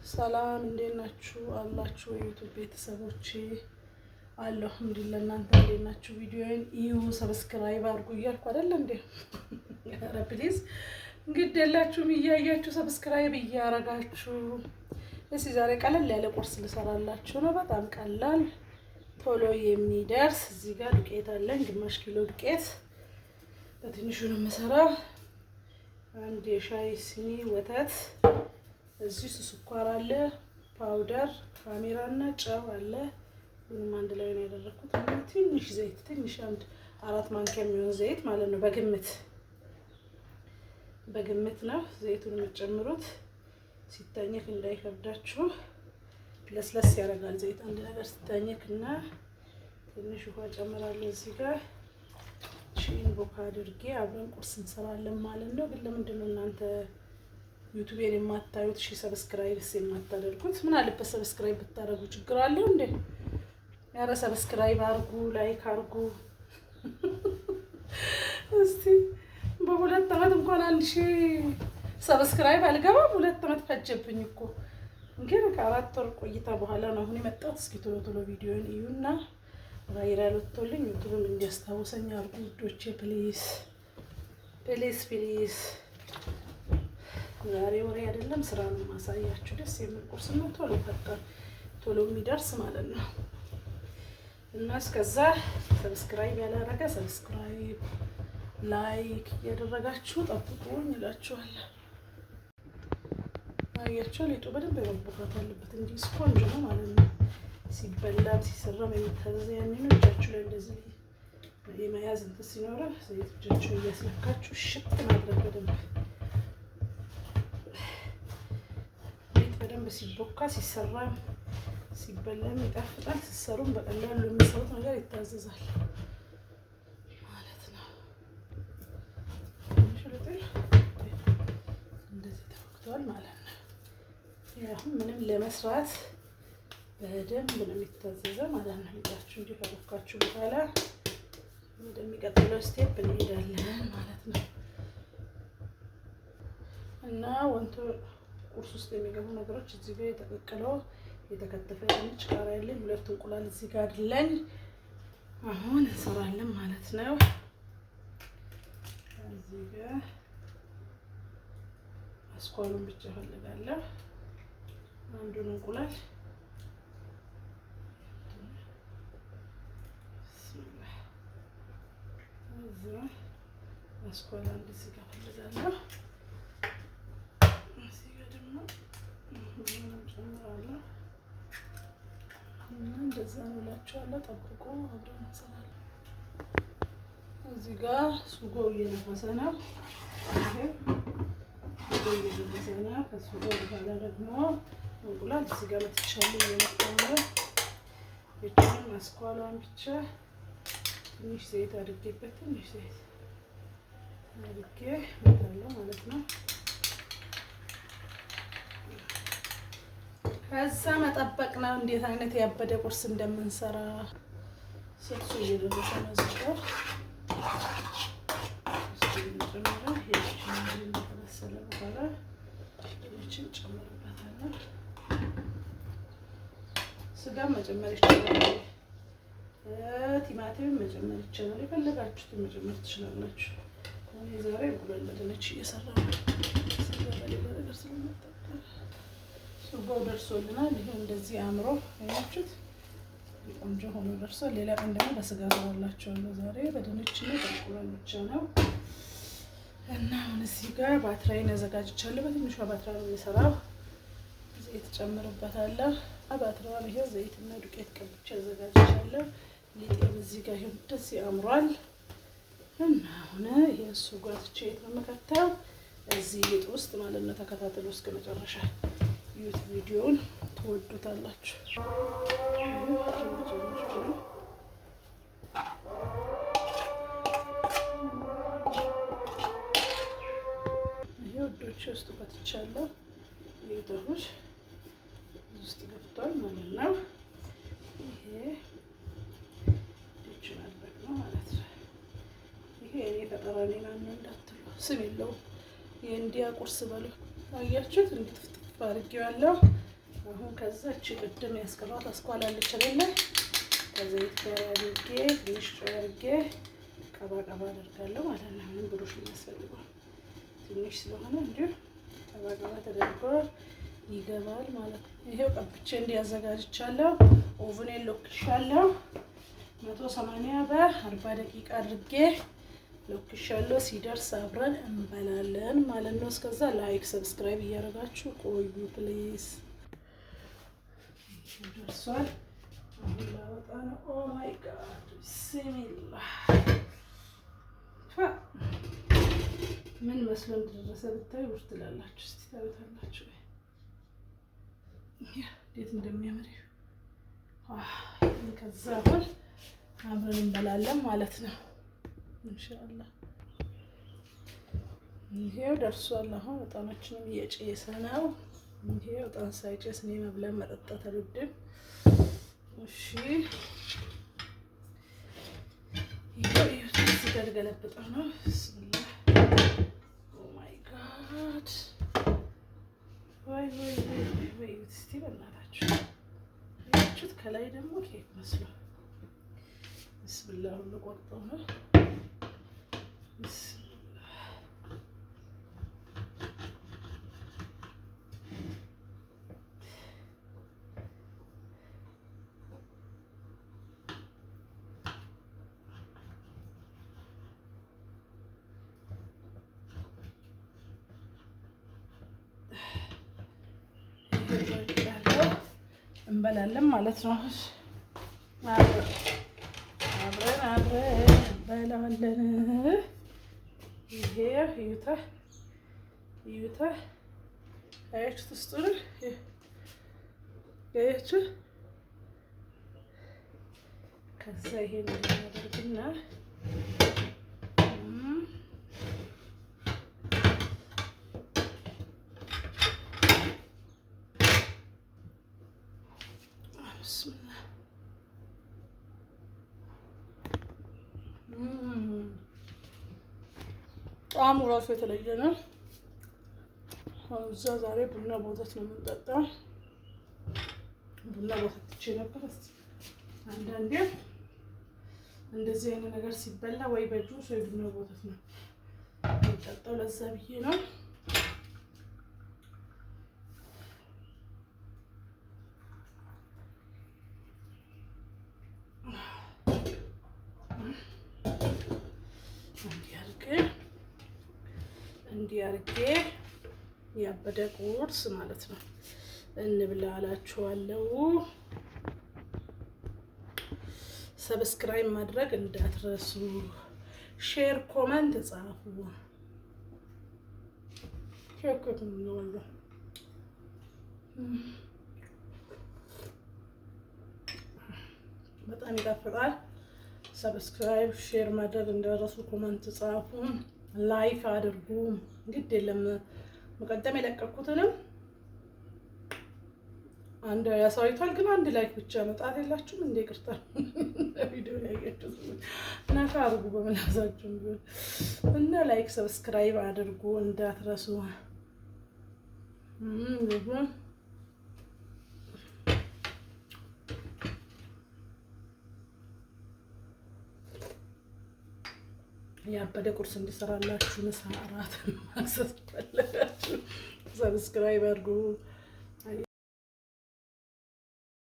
ሰላም እንዴት ናችሁ? አላችሁ የዩቲዩብ ቤተሰቦቼ አለሁ። አልሐምዱሊላህ እናንተ እንዴት ናችሁ? ቪዲዮዬን እዩ፣ ሰብስክራይብ አድርጉ እያልኩ አይደል እንዴ? ኧረ ፕሊዝ እንግዲህ የላችሁም እያያችሁ ሰብስክራይብ እያረጋችሁ። እስኪ ዛሬ ቀለል ያለ ቁርስ ልሰራላችሁ ነው። በጣም ቀላል ቶሎ የሚደርስ። እዚህ ጋር ዱቄት አለኝ፣ ግማሽ ኪሎ ዱቄት በትንሹ ነው የምሰራው። አንድ የሻይ ሲኒ ወተት፣ እዚህ ስኳር አለ፣ ፓውደር፣ ካሜራ እና ጨው አለ። ምንም አንድ ላይ ነው ያደረኩት። ትንሽ ዘይት፣ ትንሽ አንድ 4 ማንኪያ የሚሆን ዘይት ማለት ነው። በግምት ነው ዘይቱን የምትጨምሩት። ሲታኘክ እንዳይከብዳችሁ ለስለስ ያደርጋል ዘይት። አንድ ነገር ሲታኘክ እና ትንሽ ውሃ ጨምራለሁ እዚህ ጋር ቺን ቦካ አድርጌ አብረን ቁርስ እንሰራለን ማለት ነው። ግን ለምንድን ነው እናንተ ዩቲዩብን የማታዩት? እሺ ሰብስክራይብስ የማታደርጉት? ምን አለበት ሰብስክራይብ ብታደርጉ? ችግር አለው እንዴ? ያረ ሰብስክራይብ አርጉ፣ ላይክ አርጉ። እስቲ በሁለት ዓመት እንኳን 1000 ሰብስክራይብ አልገባም። 2 ዓመት ፈጀብኝ እኮ። ግን ከ4 ወር ቆይታ በኋላ ነው አሁን የመጣሁት። እስኪ ቶሎ ቪዲዮን እዩና ቫይራል ወጥቶልኝ ዩቲዩብም እንዲያስታውሰኝ አርጉ ውዶቼ። ፕሊዝ ፕሊዝ ፕሊዝ። ዛሬ ወሬ አይደለም ስራ ነው ማሳያችሁ። ደስ የሚል ቁርስ ነው፣ ቶሎ ፈጣን ቶሎ የሚደርስ ማለት ነው። እና እስከዛ ሰብስክራይብ ያላረገ ሰብስክራይብ፣ ላይክ ያደረጋችሁ ጠብቁኝ እላችኋለሁ። አያችሁ ሊጡ በደንብ መቦካት አለበት። እንዲህ ስፖንጅ ነው ማለት ነው። ሲበላም ሲሰራም የሚታዘዝ ያኔ ነው። እጃችሁ ላይ እንደዚህ የመያዝ እንትን ሲኖረ ዘይት እጃችሁ እያስለካችሁ ሽት ማድረግ በደንብ ሲቦካ ሲሰራም ሲበላም ይጣፍጣል። ሲሰሩም በቀላሉ የሚሰሩት ነገር ይታዘዛል ማለት ነው። እንደዚህ ተወክቷል ማለት ነው። አሁን ምንም ለመስራት በደንብ ነው የሚታዘዘው ማለት ነው። ሊጣችሁ እንዲህ ከቦካችሁ በኋላ ወደሚቀጥለው ስቴፕ እንሄዳለን ማለት ነው። እና ቁርስ ውስጥ የሚገቡ ነገሮች እዚህ ጋር የተቀቀለው የተከተፈ ድንች፣ ቃሪያ ያለኝ፣ 2 እንቁላል እዚህ ጋር አለኝ። አሁን እንሰራለን ማለት ነው። እዚህ ጋር አስኳሉን ብቻ ፈልጋለሁ። አንዱን እንቁላል እዚህ አስኳል አንድ እዚህ ጋር ፈልጋለሁ። እንደዛ ነው እላችኋለሁ። ጠብቆ አብረን እንሰራለን። እዚህ ጋር ሱጎ እየነፈሰ ነው። ከሱጎ በኋላ ደግሞ እንቁላል እዚህ ጋር መትቻለሁ እየመጣሁ ነው። ብቻውን አስኳሏን ብቻ ትንሽ ዘይት አድርጌበት ትንሽ ዘይት አድርጌ እመታለሁ ማለት ነው። ከዛ መጠበቅ ነው። እንዴት አይነት ያበደ ቁርስ እንደምንሰራ ስልሱ እየደረሰ ነው። እዚህ ጋር ከበሰለ በኋላ ሌሎችን ጨምርበታለን። ስጋ መጨመር ይቻላል፣ ቲማቲም መጨመር ይቻላል። የፈለጋችሁትን መጨመር ትችላላችሁ። እኔ ዛሬ እንቁላል በድንች እየሰራሁ ነው። ስጋ በሌላ ነገር ስለምጠቀም ሱጎው ደርሶልናል። ይሄ እንደዚህ አምሮ አያችሁት፣ ቆንጆ ሆኖ ደርሷል። ሌላ ቀን ደግሞ በስጋ ሰራላችኋለሁ። ዛሬ በድንች ነው በእንቁላል ብቻ ነው። እና አሁን እዚህ ጋር ባትራዬን አዘጋጅቻለሁ። በትንሿ ባትራ ነው የምሰራው። ዘይት ጨምርበታለሁ። ባትራዋን ይሄ ዘይትና ዱቄት ቀብቼ አዘጋጅቻለሁ። ሊጤም እዚህ ጋር ይሄ እንደዚህ አምሯል። እና አሁን ይሄ ሱጎ ትቼ የተመከተው እዚህ ሊጥ ውስጥ ማለት ነው። ተከታተሉ እስከ መጨረሻ ዩቲዩብ ቪዲዮውን ትወዱታላችሁ። ይሄ ወዶች ውስጥ በትቻለሁ። ይሄ ውስጥ ገብቷል ማለት ነው። ይሄ ዲች ማድረግ ነው ማለት ነው። ይሄ እኔ ፈጠራኔ ነው እንዳትሉ፣ ስም የለውም። የእንዲያ ቁርስ በሉ አያችሁት እንዴት አድርጌዋለሁ። አሁን ከዛች ቅድም ያስቀሯት አስኳል አለች አይደለ? ከዘይት ጋር አድርጌ ትንሽ ጨው አድርጌ ቀባ ቀባ አደርጋለሁ ማለት ነው። ምንም ብሩሽ የሚያስፈልገው ትንሽ ስለሆነ እንዲሁ ቀባ ቀባ ተደርጎ ይገባል ማለት ነው። ይሄው ቀብቼ እንዲያዘጋጅቻለሁ። ኦቭኔን ሎክሻለሁ 180 በ40 ደቂቃ አድርጌ ሎክሻለሁ። ሲደርስ አብረን እንበላለን ማለት ነው። እስከዛ ላይክ ሰብስክራይብ እያደረጋችሁ ቆዩ ፕሊዝ። ደርሷል። አሁን ላወጣ ነው። ኦ ማይ ጋድ ቢስሚላህ። ምን መስሎ እንደደረሰ ብታዩ ውስጥ ትላላችሁ። እስቲ ታዩታላችሁ እንዴት እንደሚያምር። ከዛ አሁን አብረን እንበላለን ማለት ነው ኢንሻአላህ። ይሄው ደርሷል። አሁን በጣማችንም እየጨሰ ነው። ይሄው በጣም ሳይጨስ እኔ መብላት መጠጣት አልወድም። እሺ ይሄው እዚህ ጋር ገለብጠው ነው። ቢስሚላህ ኦ ማይ ጋድ ወይ እስቲ በእናታችሁ ያችሁት ከላይ ደግሞ ኬክ መስሏል። ቢስሚላህ ሁሉ ቆርጠው ነው። እንበላለን ማለት ነው። አብረን እንበላለን። ይሄ እዩታ አያችሁት? ውስጡን አያችሁ? ከዛ ይሄን እናደርግና ጣዕሙ ራሱ የተለየ ነው። እዛ ዛሬ ቡና በወተት ነው የምንጠጣው። ቡና በወተት ትቼ ነበር። አንዳንዴ እንደዚህ አይነት ነገር ሲበላ ወይ በጁስ ወይ ቡና በወተት ነው የምንጠጣው። ለዛ ብዬ ነው። እንዲህ አድርጌ ያበደ ቁርስ ማለት ነው እንብላ እላችኋለሁ። ሰብስክራይብ ማድረግ እንዳትረሱ፣ ሼር ኮመንት ጻፉ። በጣም ይጣፍጣል። ሰብስክራይብ ሼር ማድረግ እንዳትረሱ፣ ኮመንት ጻፉ፣ ላይክ አድርጉ። ግድ የለም መቀደም የለቀኩትንም አንድ ያሳይቷል፣ ግን አንድ ላይክ ብቻ መጣት የላችሁም እንዴ? ይቅርታ ቪዲዮ ላይ ያያችሁት ነካ አድርጉ በመላሳችሁ ቢሆን እና ላይክ ሰብስክራይብ አድርጉ እንዳትረሱ። ያበደ ቁርስ እንዲሰራላችሁ ምሳ፣ እራት ማክሰስ ፈለጋችሁ ሰብስክራይብ አድርጉ።